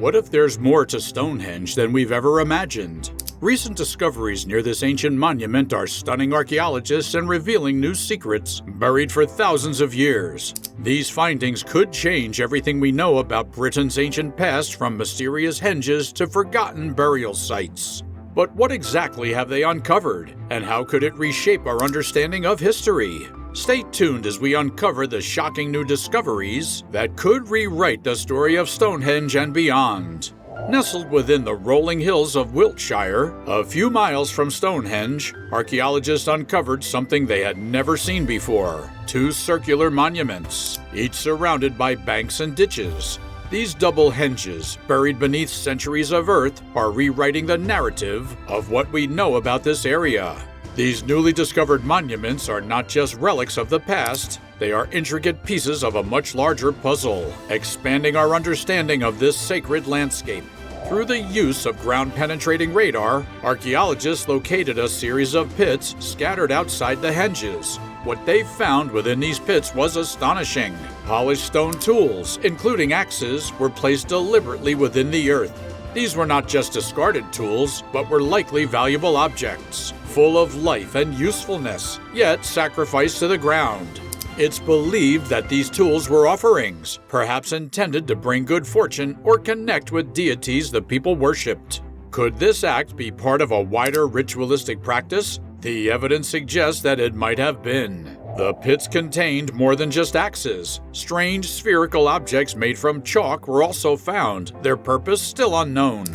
What if there's more to Stonehenge than we've ever imagined? Recent discoveries near this ancient monument are stunning archaeologists and revealing new secrets buried for thousands of years. These findings could change everything we know about Britain's ancient past, from mysterious henges to forgotten burial sites. But what exactly have they uncovered, and how could it reshape our understanding of history? Stay tuned as we uncover the shocking new discoveries that could rewrite the story of Stonehenge and beyond. Nestled within the rolling hills of Wiltshire, a few miles from Stonehenge, archaeologists uncovered something they had never seen before: two circular monuments, each surrounded by banks and ditches. These double henges, buried beneath centuries of earth, are rewriting the narrative of what we know about this area. These newly discovered monuments are not just relics of the past, they are intricate pieces of a much larger puzzle, expanding our understanding of this sacred landscape. Through the use of ground-penetrating radar, archaeologists located a series of pits scattered outside the henges. What they found within these pits was astonishing. Polished stone tools, including axes, were placed deliberately within the earth. These were not just discarded tools, but were likely valuable objects, full of life and usefulness, yet sacrificed to the ground. It's believed that these tools were offerings, perhaps intended to bring good fortune or connect with deities the people worshipped. Could this act be part of a wider ritualistic practice? The evidence suggests that it might have been. The pits contained more than just axes. Strange spherical objects made from chalk were also found, their purpose still unknown.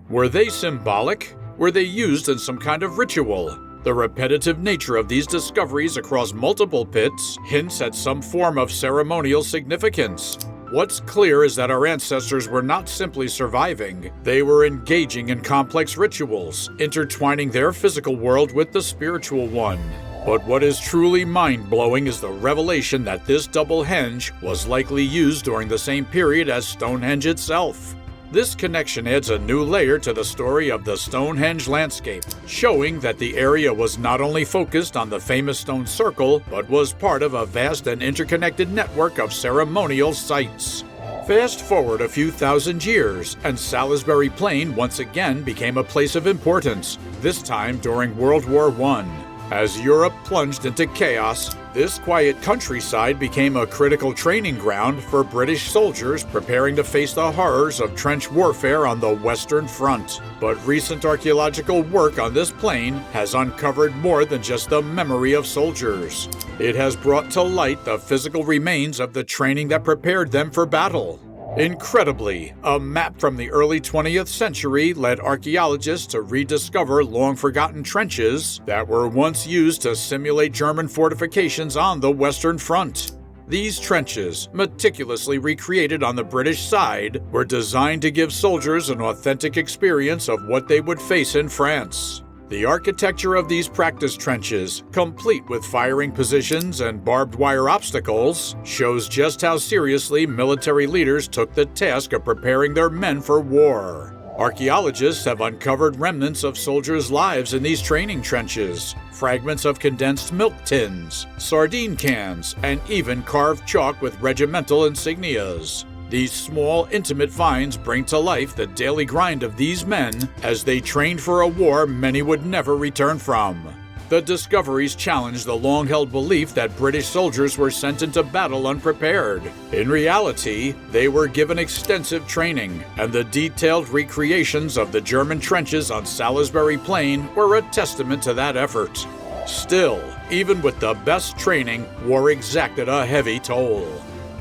Were they symbolic? Were they used in some kind of ritual? The repetitive nature of these discoveries across multiple pits hints at some form of ceremonial significance. What's clear is that our ancestors were not simply surviving, they were engaging in complex rituals, intertwining their physical world with the spiritual one. But what is truly mind-blowing is the revelation that this double henge was likely used during the same period as Stonehenge itself. This connection adds a new layer to the story of the Stonehenge landscape, showing that the area was not only focused on the famous stone circle, but was part of a vast and interconnected network of ceremonial sites. Fast forward a few thousand years, and Salisbury Plain once again became a place of importance, this time during World War I. As Europe plunged into chaos, this quiet countryside became a critical training ground for British soldiers preparing to face the horrors of trench warfare on the Western Front. But recent archaeological work on this plain has uncovered more than just the memory of soldiers. It has brought to light the physical remains of the training that prepared them for battle. Incredibly, a map from the early 20th century led archaeologists to rediscover long-forgotten trenches that were once used to simulate German fortifications on the Western Front. These trenches, meticulously recreated on the British side, were designed to give soldiers an authentic experience of what they would face in France. The architecture of these practice trenches, complete with firing positions and barbed wire obstacles, shows just how seriously military leaders took the task of preparing their men for war. Archaeologists have uncovered remnants of soldiers' lives in these training trenches, fragments of condensed milk tins, sardine cans, and even carved chalk with regimental insignias. These small, intimate finds bring to life the daily grind of these men as they trained for a war many would never return from. The discoveries challenge the long-held belief that British soldiers were sent into battle unprepared. In reality, they were given extensive training, and the detailed recreations of the German trenches on Salisbury Plain were a testament to that effort. Still, even with the best training, war exacted a heavy toll.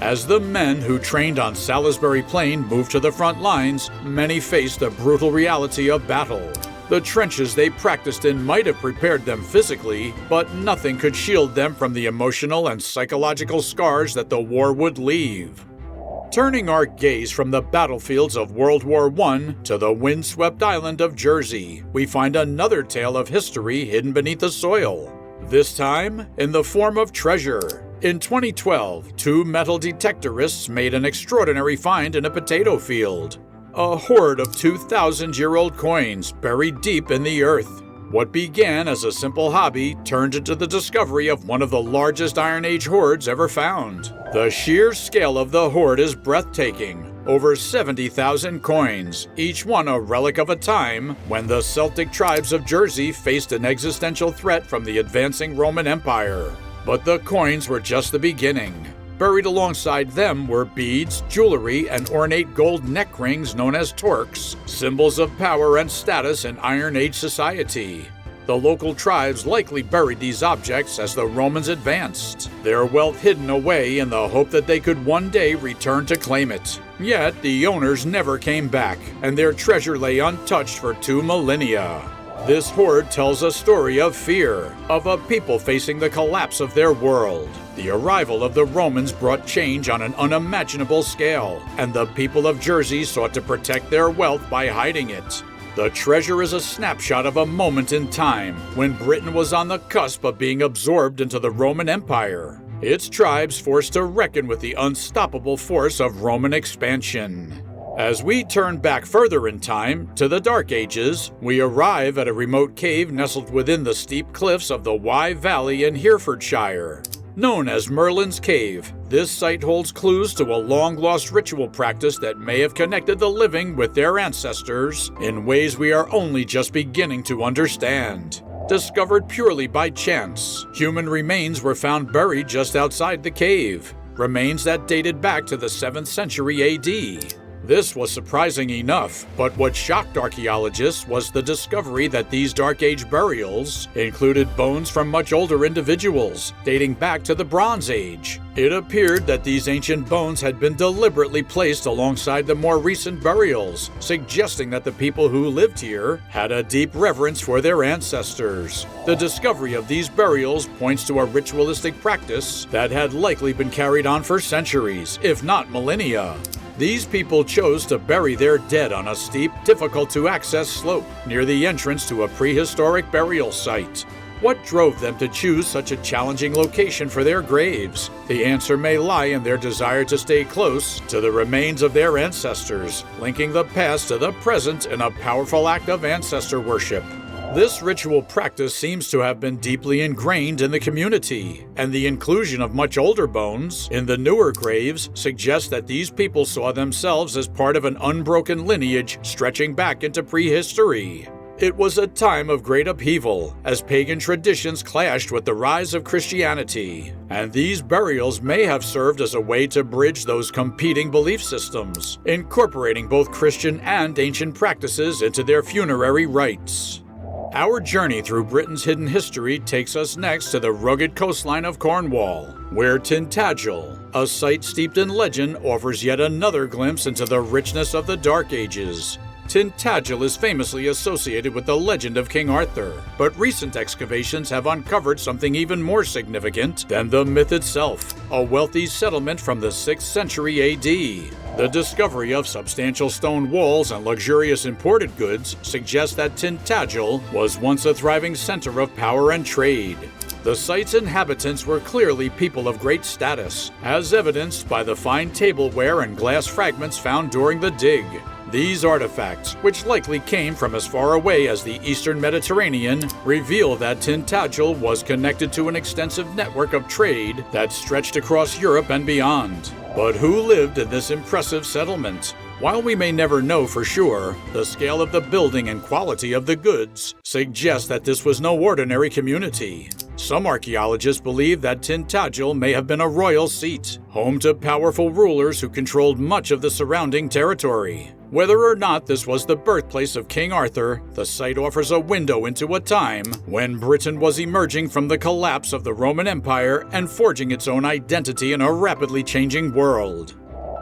As the men who trained on Salisbury Plain moved to the front lines, many faced the brutal reality of battle. The trenches they practiced in might have prepared them physically, but nothing could shield them from the emotional and psychological scars that the war would leave. Turning our gaze from the battlefields of World War I to the windswept island of Jersey, we find another tale of history hidden beneath the soil. This time, in the form of treasure. In 2012, two metal detectorists made an extraordinary find in a potato field. A hoard of 2,000-year-old coins buried deep in the earth. What began as a simple hobby turned into the discovery of one of the largest Iron Age hoards ever found. The sheer scale of the hoard is breathtaking. over 70,000 coins, each one a relic of a time when the Celtic tribes of Jersey faced an existential threat from the advancing Roman Empire. But the coins were just the beginning. Buried alongside them were beads, jewelry, and ornate gold neck rings known as torques, symbols of power and status in Iron Age society. The local tribes likely buried these objects as the Romans advanced, their wealth hidden away in the hope that they could one day return to claim it. Yet the owners never came back, and their treasure lay untouched for 2 millennia. This hoard tells a story of fear, of a people facing the collapse of their world. The arrival of the Romans brought change on an unimaginable scale, and the people of Jersey sought to protect their wealth by hiding it. The treasure is a snapshot of a moment in time when Britain was on the cusp of being absorbed into the Roman Empire, its tribes forced to reckon with the unstoppable force of Roman expansion. As we turn back further in time, to the Dark Ages, we arrive at a remote cave nestled within the steep cliffs of the Wye Valley in Herefordshire. Known as Merlin's Cave, this site holds clues to a long-lost ritual practice that may have connected the living with their ancestors in ways we are only just beginning to understand. Discovered purely by chance, human remains were found buried just outside the cave, remains that dated back to the 7th century AD. This was surprising enough, but what shocked archaeologists was the discovery that these Dark Age burials included bones from much older individuals, dating back to the Bronze Age. It appeared that these ancient bones had been deliberately placed alongside the more recent burials, suggesting that the people who lived here had a deep reverence for their ancestors. The discovery of these burials points to a ritualistic practice that had likely been carried on for centuries, if not millennia. These people chose to bury their dead on a steep, difficult-to-access slope near the entrance to a prehistoric burial site. What drove them to choose such a challenging location for their graves? The answer may lie in their desire to stay close to the remains of their ancestors, linking the past to the present in a powerful act of ancestor worship. This ritual practice seems to have been deeply ingrained in the community, and the inclusion of much older bones in the newer graves suggests that these people saw themselves as part of an unbroken lineage stretching back into prehistory. It was a time of great upheaval, as pagan traditions clashed with the rise of Christianity, and these burials may have served as a way to bridge those competing belief systems, incorporating both Christian and ancient practices into their funerary rites. Our journey through Britain's hidden history takes us next to the rugged coastline of Cornwall, where Tintagel, a site steeped in legend, offers yet another glimpse into the richness of the Dark Ages. Tintagel is famously associated with the legend of King Arthur, but recent excavations have uncovered something even more significant than the myth itself, a wealthy settlement from the 6th century AD. The discovery of substantial stone walls and luxurious imported goods suggests that Tintagel was once a thriving center of power and trade. The site's inhabitants were clearly people of great status, as evidenced by the fine tableware and glass fragments found during the dig. These artifacts, which likely came from as far away as the eastern Mediterranean, reveal that Tintagel was connected to an extensive network of trade that stretched across Europe and beyond. But who lived in this impressive settlement? While we may never know for sure, the scale of the building and quality of the goods suggest that this was no ordinary community. Some archaeologists believe that Tintagel may have been a royal seat, home to powerful rulers who controlled much of the surrounding territory. Whether or not this was the birthplace of King Arthur, the site offers a window into a time when Britain was emerging from the collapse of the Roman Empire and forging its own identity in a rapidly changing world.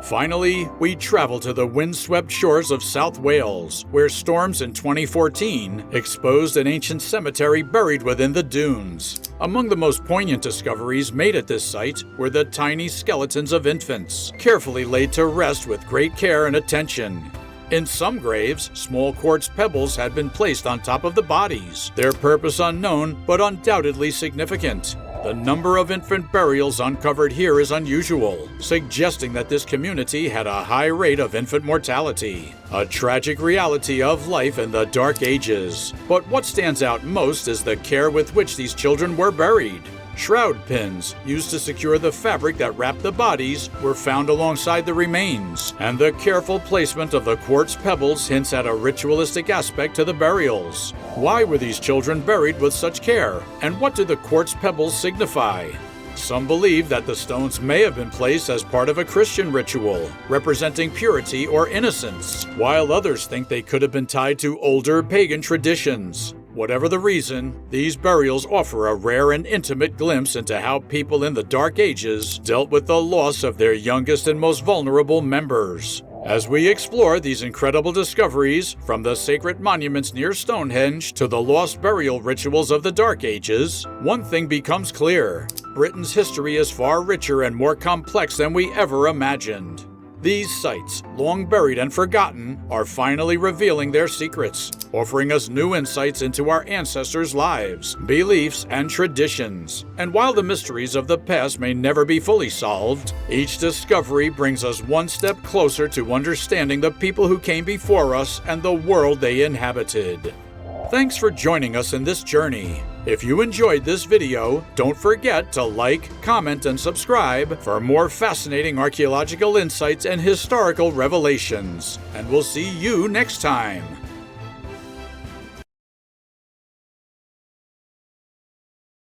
Finally, we travel to the windswept shores of South Wales, where storms in 2014 exposed an ancient cemetery buried within the dunes. Among the most poignant discoveries made at this site were the tiny skeletons of infants, carefully laid to rest with great care and attention. In some graves, small quartz pebbles had been placed on top of the bodies, their purpose unknown but undoubtedly significant. The number of infant burials uncovered here is unusual, suggesting that this community had a high rate of infant mortality, a tragic reality of life in the Dark Ages. But what stands out most is the care with which these children were buried. Shroud pins, used to secure the fabric that wrapped the bodies, were found alongside the remains, and the careful placement of the quartz pebbles hints at a ritualistic aspect to the burials. Why were these children buried with such care, and what do the quartz pebbles signify? Some believe that the stones may have been placed as part of a Christian ritual, representing purity or innocence, while others think they could have been tied to older pagan traditions. Whatever the reason, these burials offer a rare and intimate glimpse into how people in the Dark Ages dealt with the loss of their youngest and most vulnerable members. As we explore these incredible discoveries, from the sacred monuments near Stonehenge to the lost burial rituals of the Dark Ages, one thing becomes clear: Britain's history is far richer and more complex than we ever imagined. These sites, long buried and forgotten, are finally revealing their secrets, offering us new insights into our ancestors' lives, beliefs, and traditions. And while the mysteries of the past may never be fully solved, each discovery brings us one step closer to understanding the people who came before us and the world they inhabited. Thanks for joining us in this journey. If you enjoyed this video, don't forget to like, comment, and subscribe for more fascinating archaeological insights and historical revelations. And we'll see you next time.